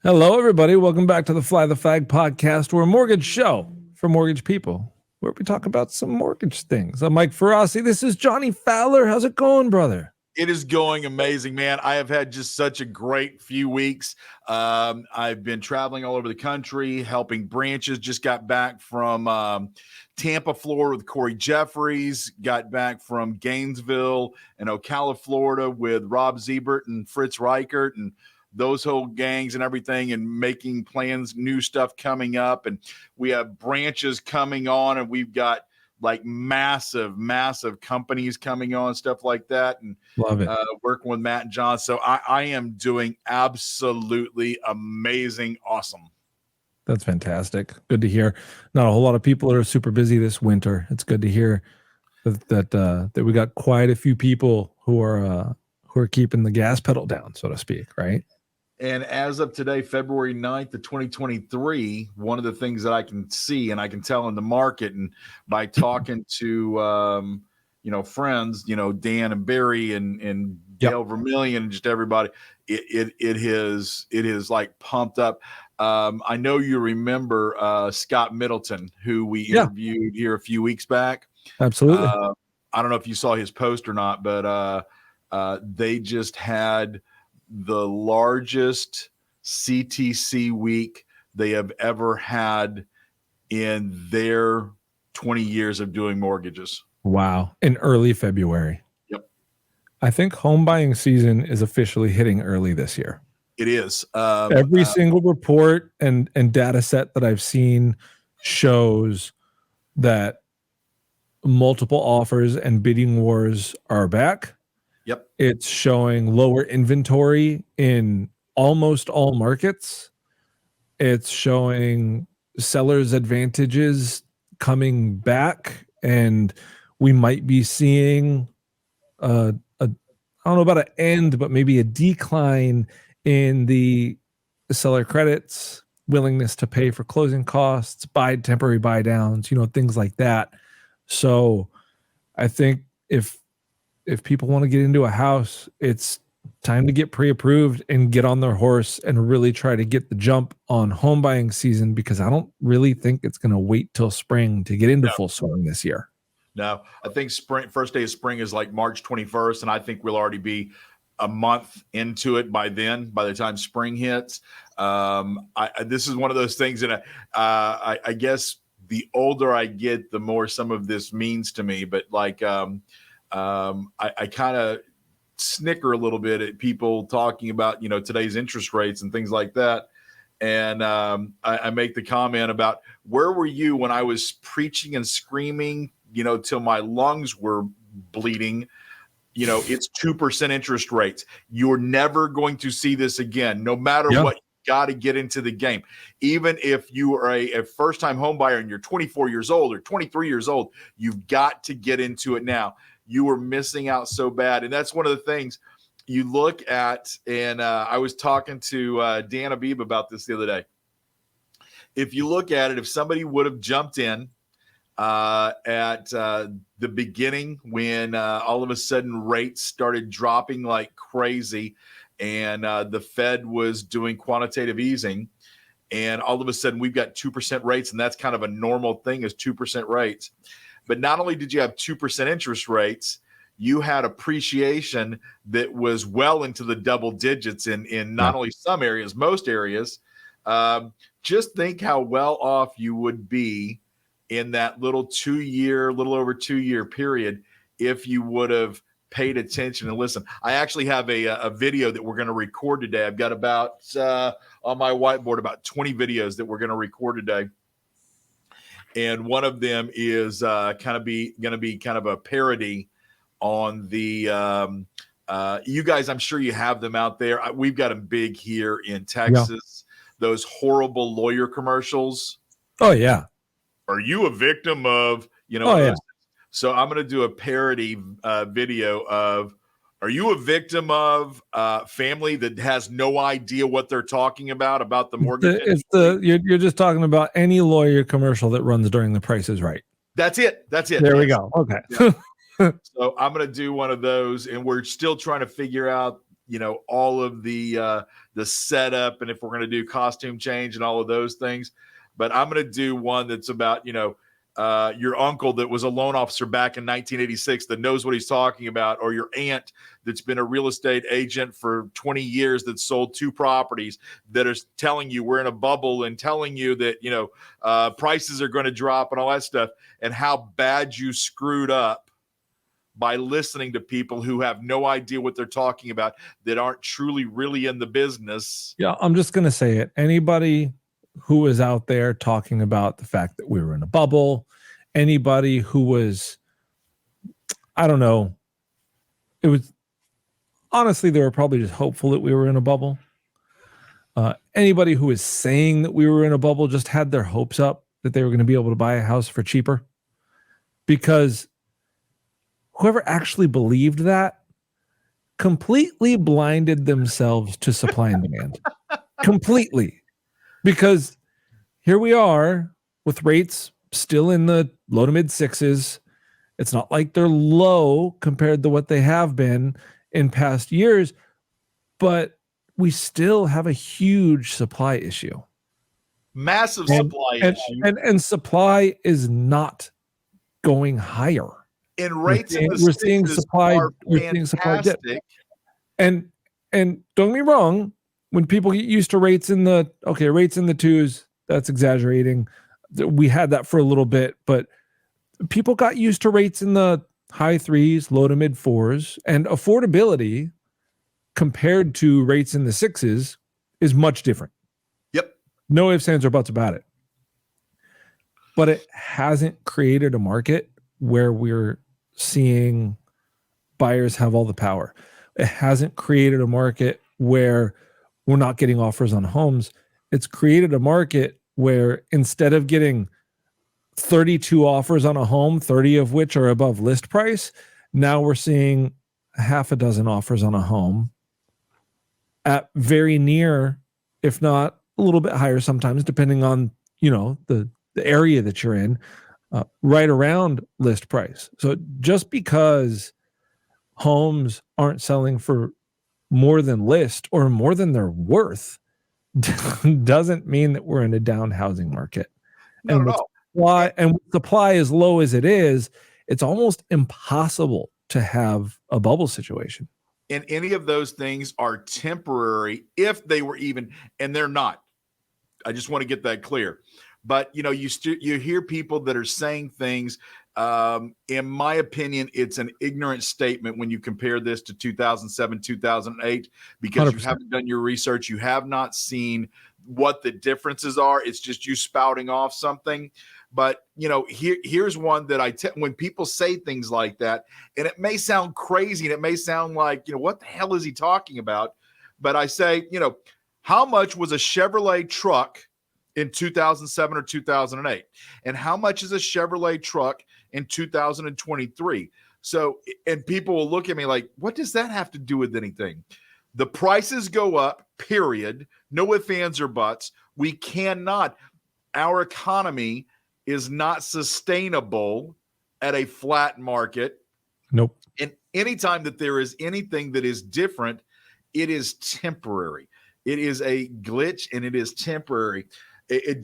Hello, everybody. Welcome back to the Fly the Flag podcast. We're a mortgage show for mortgage people where we talk about some mortgage things. I'm Mike Faraci. This is Jonny Fowler. How's it going, brother? It is going amazing, man. I have had just such a great few weeks. I've been traveling all over the country, helping branches. Just got back from Tampa, Florida with Corey Jeffries. Got back from Gainesville and Ocala, Florida with Rob Ziebert and Fritz Reichert and those whole gangs and everything, and making plans, new stuff coming up. And we have branches coming on, and we've got like massive companies coming on, stuff like that. And love it. Working with Matt and John. So I am doing absolutely amazing. Awesome. That's fantastic. Good to hear. Not a whole lot of people are super busy this winter. It's good to hear that we got quite a few people who are keeping the gas pedal down, so to speak, right? And as of today, February 9th of 2023, one of the things that I can see and I can tell in the market, and by talking to, friends, Dan and Barry and Dale Vermillion and just everybody, it is like pumped up. I know you remember Scott Middleton, who we interviewed here a few weeks back. Absolutely. I don't know if you saw his post or not, but they just had the largest CTC week they have ever had in their 20 years of doing mortgages. Wow. In early February. Yep. I think home buying season is officially hitting early this year. It is. Every single report and data set that I've seen shows that multiple offers and bidding wars are back. Yep. It's showing lower inventory in almost all markets. It's showing sellers' advantages coming back, and we might be seeing I don't know about an end, but maybe a decline in the seller credits, willingness to pay for closing costs, temporary buy downs, things like that. So I think if people want to get into a house, it's time to get pre-approved and get on their horse and really try to get the jump on home buying season, because I don't really think it's going to wait till spring to get into full swing this year. No, I think first day of spring is like March 21st, and I think we'll already be a month into it by then, by the time spring hits. This is one of those things that I guess the older I get, the more some of this means to me. But like, I kind of snicker a little bit at people talking about, today's interest rates and things like that. And I make the comment about, where were you when I was preaching and screaming, till my lungs were bleeding? It's 2% interest rates. You're never going to see this again, no matter what. Got to get into the game. Even if you are a first-time home buyer and you're 24 years old or 23 years old, you've got to get into it now. You are missing out so bad. And that's one of the things you look at. And I was talking to Dan Abib about this the other day. If you look at it, if somebody would have jumped in at the beginning when all of a sudden rates started dropping like crazy, and the Fed was doing quantitative easing, and all of a sudden we've got 2% rates, and that's kind of a normal thing, is 2% rates. But not only did you have 2% interest rates, you had appreciation that was well into the double digits in not only some areas, most areas. Just think how well off you would be in that little over 2 year period if you would have paid attention and listen. I actually have a video that we're going to record today. I've got about on my whiteboard about 20 videos that we're going to record today, and one of them is going to be kind of a parody on the you guys. I'm sure you have them out there. We've got them big here in Texas. Those horrible lawyer commercials. Oh yeah. Are you a victim of So I'm going to do a parody video of, are you a victim of family that has no idea what they're talking about the mortgage? You're just talking about any lawyer commercial that runs during The Price is Right. That's it. There we go. Okay. Yeah. So I'm going to do one of those, and we're still trying to figure out all of the setup, and if we're going to do costume change and all of those things. But I'm going to do one that's about, your uncle that was a loan officer back in 1986 that knows what he's talking about, or your aunt that's been a real estate agent for 20 years that sold 2 properties that are telling you we're in a bubble and telling you that, prices are going to drop and all that stuff, and how bad you screwed up by listening to people who have no idea what they're talking about, that aren't truly really in the business. Yeah, I'm just going to say it. Anybody who is out there talking about the fact that we were in a bubble, anybody who was, I don't know, it was honestly, they were probably just hopeful that we were in a bubble. Anybody who is saying that we were in a bubble just had their hopes up that they were going to be able to buy a house for cheaper, because whoever actually believed that completely blinded themselves to supply and demand. Completely. Because here we are with rates still in the low to mid 6s. It's not like they're low compared to what they have been in past years, but we still have a huge supply issue. Massive supply issue. And supply is not going higher. And rates we're seeing supply dip. And don't get me wrong, when people get used to rates in the 2s, that's exaggerating. We had that for a little bit, but people got used to rates in the high 3s, low to mid 4s, and affordability compared to rates in the 6s is much different. Yep. No ifs, ands, or buts about it. But it hasn't created a market where we're seeing buyers have all the power. It hasn't created a market where we're not getting offers on homes. It's created a market where instead of getting 32 offers on a home, 30 of which are above list price, now we're seeing half a dozen offers on a home at very near, if not a little bit higher sometimes, depending on, the area that you're in, right around list price. So just because homes aren't selling for more than list or more than they're worth doesn't mean that we're in a down housing market. No, and no. With supply as low as it is, it's almost impossible to have a bubble situation. And any of those things are temporary, if they were even, and they're not. I just want to get that clear. But you hear people that are saying things. In my opinion, it's an ignorant statement when you compare this to 2007, 2008, because 100%. You haven't done your research. You have not seen what the differences are. It's just you spouting off something. But here's one that when people say things like that, and it may sound crazy and it may sound like, what the hell is he talking about? But I say, how much was a Chevrolet truck in 2007 or 2008? And how much is a Chevrolet truck in 2023? So, and people will look at me like, what does that have to do with anything? The prices go up, period. No ifs, ands, or buts. We cannot, our economy is not sustainable at a flat market. Nope. And anytime that there is anything that is different, it is temporary. It is a glitch and it is temporary. It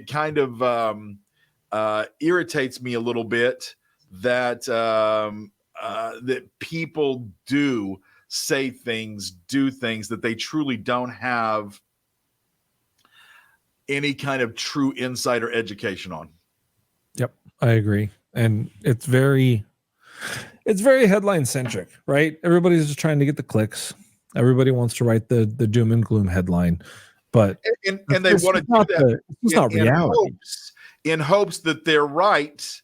kind of irritates me a little bit that that people do say things, do things that they truly don't have any kind of true insight or education on. Yep, I agree. And it's very headline centric, right? Everybody's just trying to get the clicks. Everybody wants to write the doom and gloom headline, but and they want to do that. It's not reality. In hopes that they're right,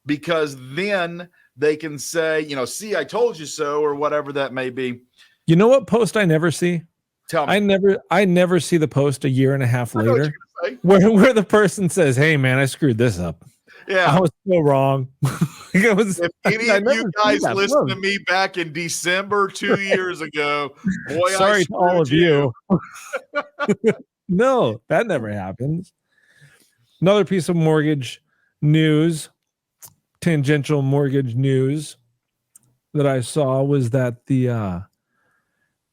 because then they can say, see, I told you so, or whatever that may be. You know what post I never see? Tell me. I never see the post a year and a half later where the person says, "Hey man, I screwed this up. Yeah, I was so wrong." If any of you guys listened to me back in December 2 years ago, boy, sorry to all of you. No, that never happens. Another piece of mortgage news, tangential mortgage news that I saw was that the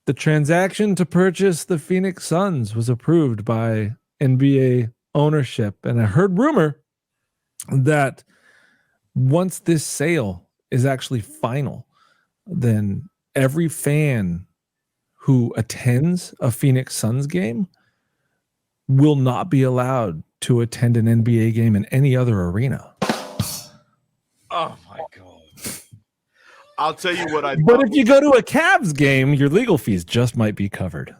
The transaction to purchase the Phoenix Suns was approved by NBA ownership. And I heard rumor that once this sale is actually final, then every fan who attends a Phoenix Suns game will not be allowed to attend an NBA game in any other arena. Oh my God. I'll tell you what But if you go to a Cavs game, your legal fees just might be covered.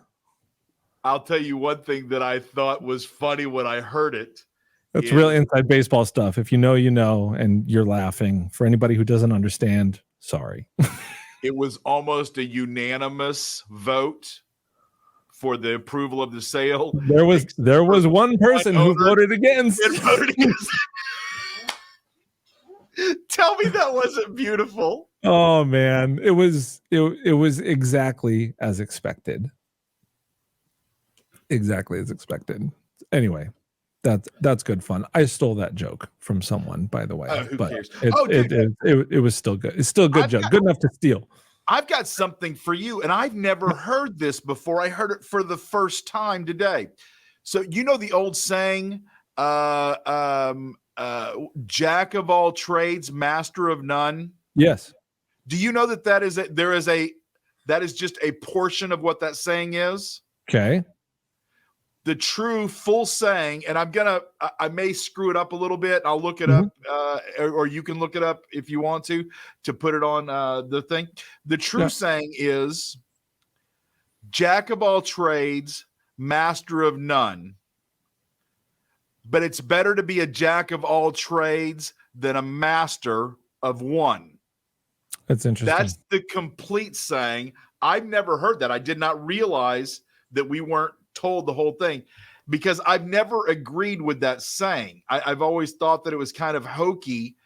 I'll tell you one thing that I thought was funny when I heard it. That's real inside baseball stuff. If you know, you know, and you're laughing. For anybody who doesn't understand, sorry. It was almost a unanimous vote for the approval of the sale. There was one person who voted against. Tell me that wasn't beautiful. Oh man, it was exactly as expected. Exactly as expected. Anyway, that's good fun. I stole that joke from someone, by the way. Who but cares? It was still good. It's still a good joke. Good enough to steal. I've got something for you, and I've never heard this before. I heard it for the first time today. So you know the old saying, jack of all trades, master of none? Yes. Do you know that that is just a portion of what that saying is? Okay. The true full saying, and I may screw it up a little bit. I'll look it up, or you can look it up if you want to put it on the thing. The true saying is jack of all trades, master of none. But it's better to be a jack of all trades than a master of one. That's interesting. That's the complete saying. I've never heard that. I did not realize that we weren't told the whole thing, because I've never agreed with that saying. I've always thought that it was kind of hokey,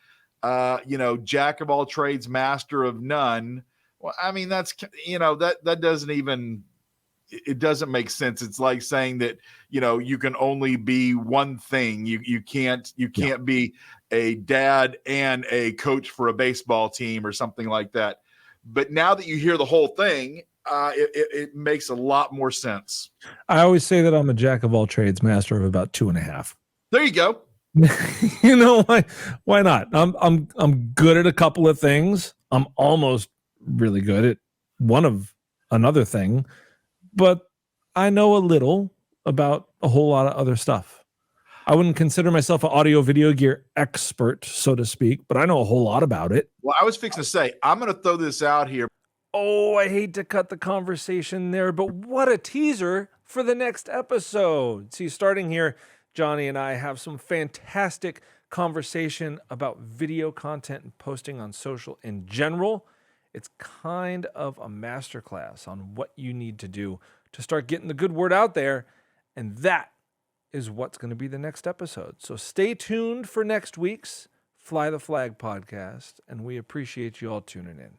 jack of all trades, master of none. Well, I mean, that's, that doesn't even, it doesn't make sense. It's like saying that, you can only be one thing. You can't be a dad and a coach for a baseball team or something like that. But now that you hear the whole thing, it makes a lot more sense. I always say that I'm a jack of all trades, master of about 2.5. There you go. You know why? Why not? I'm good at a couple of things. I'm almost really good at one of another thing, but I know a little about a whole lot of other stuff. I wouldn't consider myself an audio video gear expert, so to speak, but I know a whole lot about it. Well, I was fixing to say, I'm going to throw this out here. Oh, I hate to cut the conversation there, but what a teaser for the next episode. See, starting here, Jonny and I have some fantastic conversation about video content and posting on social in general. It's kind of a masterclass on what you need to do to start getting the good word out there, and that is what's going to be the next episode. So stay tuned for next week's Fly the Flag podcast, and we appreciate you all tuning in.